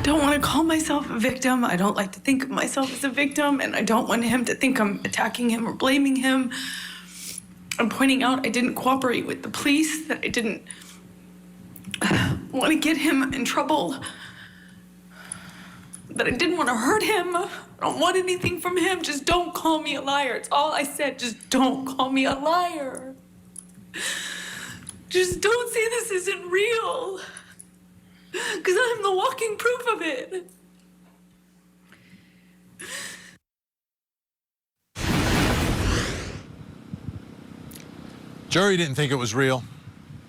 don't want to call myself a victim. I don't like to think of myself as a victim, and I don't want him to think I'm attacking him or blaming him. I'm pointing out I didn't cooperate with the police, that I didn't want to get him in trouble, that I didn't want to hurt him. I don't want anything from him. Just don't call me a liar. It's all I said. Just don't call me a liar. Just don't say this isn't real. Because I'm the walking proof of it. Jury didn't think it was real.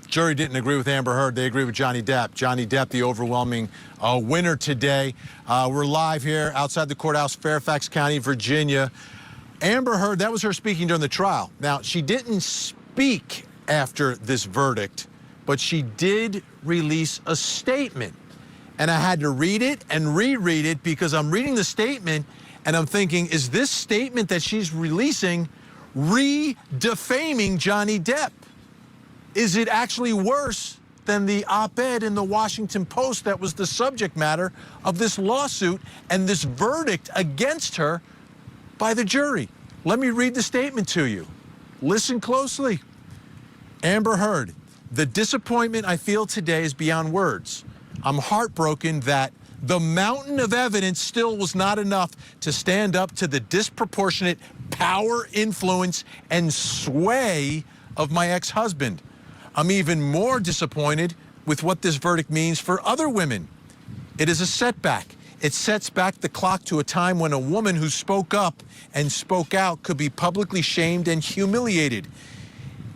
Jury didn't agree with Amber Heard. They agree with Johnny Depp. Johnny Depp, the overwhelming winner today. We're live here outside the courthouse, Fairfax County, Virginia. Amber Heard, that was her speaking during the trial. Now, she didn't speak after this verdict, but she did release a statement. And I had to read it and reread it because I'm reading the statement and I'm thinking, is this statement that she's releasing defaming Johnny Depp? Is it actually worse than the op-ed in the Washington Post that was the subject matter of this lawsuit and this verdict against her by the jury? Let me read the statement to you. Listen closely. Amber Heard, the disappointment I feel today is beyond words. I'm heartbroken that the mountain of evidence still was not enough to stand up to the disproportionate power, influence, and sway of my ex-husband. I'm even more disappointed with what this verdict means for other women. It is a setback. It sets back the clock to a time when a woman who spoke up and spoke out could be publicly shamed and humiliated.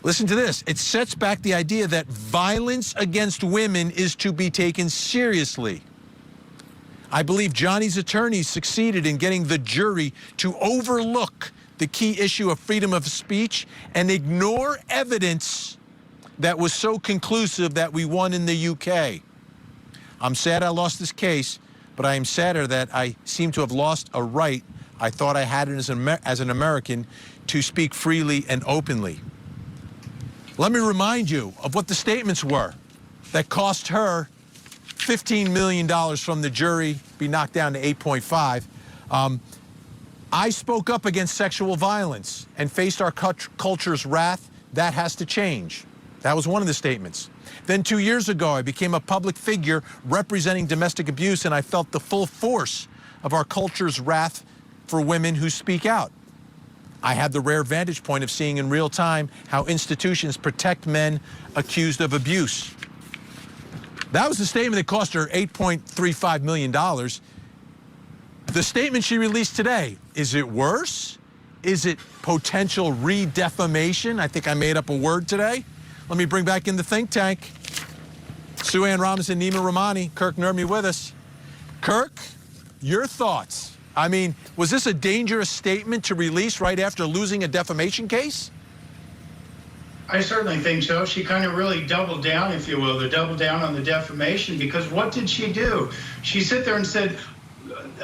Listen to this. It sets back the idea that violence against women is to be taken seriously. I believe Johnny's attorneys succeeded in getting the jury to overlook the key issue of freedom of speech and ignore evidence that was so conclusive that we won in the UK. I'm sad I lost this case, but I am sadder that I seem to have lost a right I thought I had as an American to speak freely and openly. Let me remind you of what the statements were that cost her $15 million from the jury, be knocked down to 8.5. I spoke up against sexual violence and faced our culture's wrath. That has to change. That was one of the statements. Then 2 years ago, I became a public figure representing domestic abuse, and I felt the full force of our culture's wrath for women who speak out. I had the rare vantage point of seeing in real time how institutions protect men accused of abuse. That was the statement that cost her $8.35 million. The statement she released today, is it worse? Is it potential re-defamation? I think I made up a word today. Let me bring back in the think tank. Sue Ann Robinson, Nima Rahmani, Kirk Nurmi with us. Kirk, your thoughts? I mean, was this a dangerous statement to release right after losing a defamation case? I certainly think so. She kind of really doubled down, if you will, doubled down on the defamation, because what did she do? She sat there and said,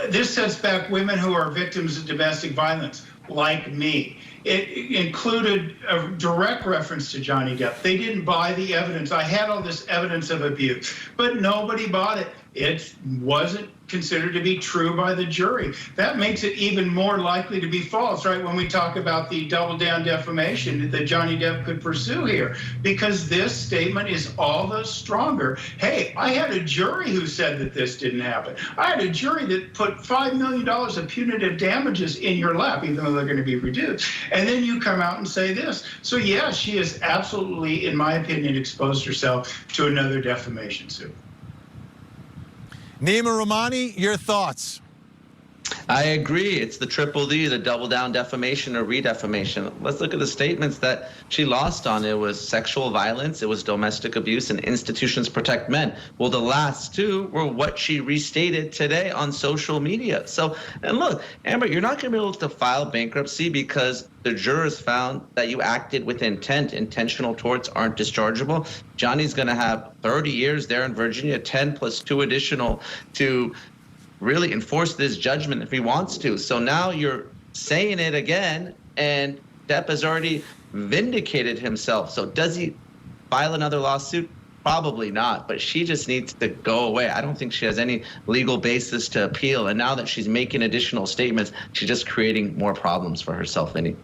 this sets back women who are victims of domestic violence, like me. It included a direct reference to Johnny Depp. They didn't buy the evidence. I had all this evidence of abuse, but nobody bought it. It wasn't considered to be true by the jury. That makes it even more likely to be false, right? When we talk about the double down defamation that Johnny Depp could pursue here, because this statement is all the stronger. Hey, I had a jury who said that this didn't happen. I had a jury that put $5 million of punitive damages in your lap, even though they're going to be reduced. And then you come out and say this. So yeah, she has absolutely, in my opinion, exposed herself to another defamation suit. Nima Rahmani, your thoughts? I agree. It's the triple D, the double down defamation or redefamation. Let's look at the statements that she lost on. It was sexual violence, it was domestic abuse, and institutions protect men. Well, the last two were what she restated today on social media. So, and look, Amber, you're not going to be able to file bankruptcy because the jurors found that you acted with intent. Intentional torts aren't dischargeable. Johnny's going to have 30 years there in Virginia, 10 plus 2 additional to really enforce this judgment if he wants to. So now you're saying it again, and Depp has already vindicated himself. So does he file another lawsuit? Probably not, but she just needs to go away. I don't think she has any legal basis to appeal. And now that she's making additional statements, she's just creating more problems for herself, Vinny.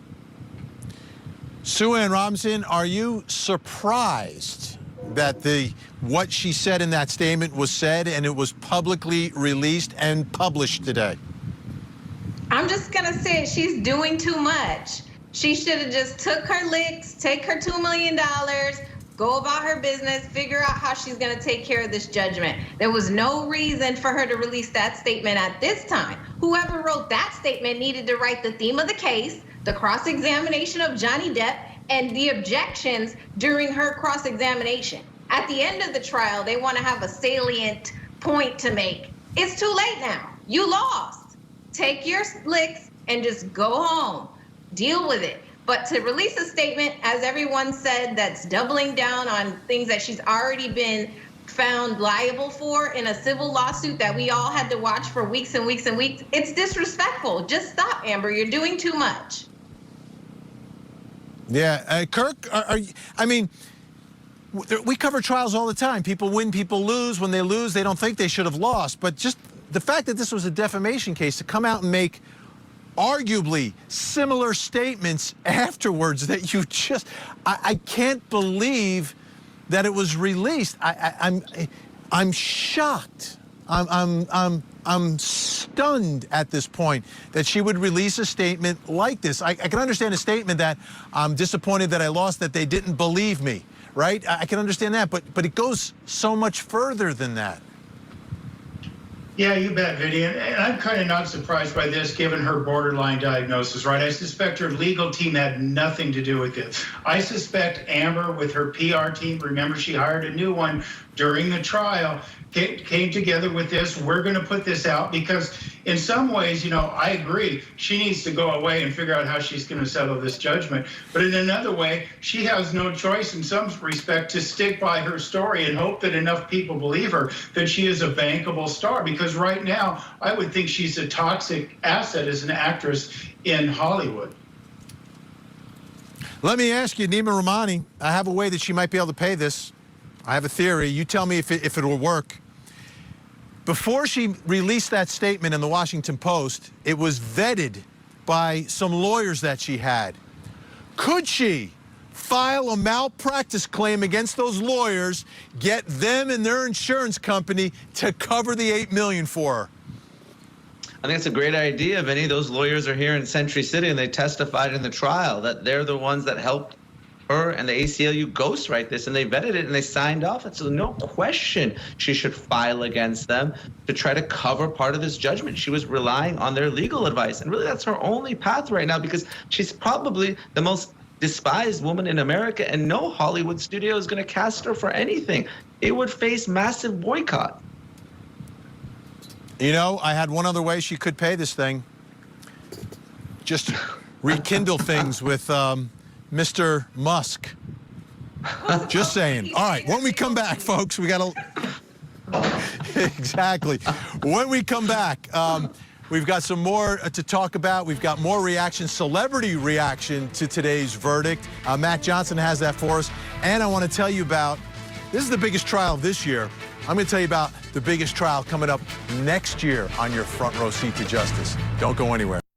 Sue Ann Robinson, are you surprised that what she said in that statement was said and it was publicly released and published today? I'm just gonna say she's doing too much. She should have just took her licks, take her $2 million, go about her business, figure out how she's gonna take care of this judgment. There was no reason for her to release that statement at this time. Whoever wrote that statement needed to write the theme of the case, the cross-examination of Johnny Depp, and the objections during her cross-examination. At the end of the trial, they wanna have a salient point to make. It's too late now. You lost. Take your licks and just go home. Deal with it. But to release a statement, as everyone said, that's doubling down on things that she's already been found liable for in a civil lawsuit that we all had to watch for weeks and weeks and weeks, it's disrespectful. Just stop, Amber. You're doing too much. Yeah, Kirk, I mean, we cover trials all the time. People win, people lose. When they lose, they don't think they should have lost. But just the fact that this was a defamation case, to come out and make arguably similar statements afterwards that you just, I can't believe that it was released. I'm shocked. I'm stunned at this point that she would release a statement like this. I can understand a statement that I'm disappointed that I lost, that they didn't believe me, right? I can understand that, but it goes so much further than that. Yeah, you bet, Vinny. And I'm kind of not surprised by this, given her borderline diagnosis, right? I suspect her legal team had nothing to do with it. I suspect Amber, with her PR team, remember she hired a new one during the trial, came together with this. We're going to put this out because in some ways, you know, I agree. She needs to go away and figure out how she's going to settle this judgment. But in another way, she has no choice in some respect to stick by her story and hope that enough people believe her that she is a bankable star. Because right now, I would think she's a toxic asset as an actress in Hollywood. Let me ask you, Nima Rahmani, I have a way that she might be able to pay this. I have a theory. You tell me if it will work. Before she released that statement in the Washington Post, it was vetted by some lawyers that she had. Could she file a malpractice claim against those lawyers, get them and their insurance company to cover the $8 million for her? I think it's a great idea, Vinny. Those lawyers are here in Century City, and they testified in the trial that they're the ones that helped her and the ACLU ghostwrite this, and they vetted it and they signed off. And so no question she should file against them to try to cover part of this judgment. She was relying on their legal advice, and really that's her only path right now, because she's probably the most despised woman in America, and no Hollywood studio is going to cast her for anything. It would face massive boycott. You know, I had one other way she could pay this thing. Just rekindle things with Mr. Musk. Just saying. All right, when we come back, folks, we got to... Exactly. When we come back, we've got some more to talk about. We've got more reaction, celebrity reaction to today's verdict. Matt Johnson has that for us. And I want to tell you about, this is the biggest trial of this year. I'm going to tell you about the biggest trial coming up next year on your front row seat to justice. Don't go anywhere.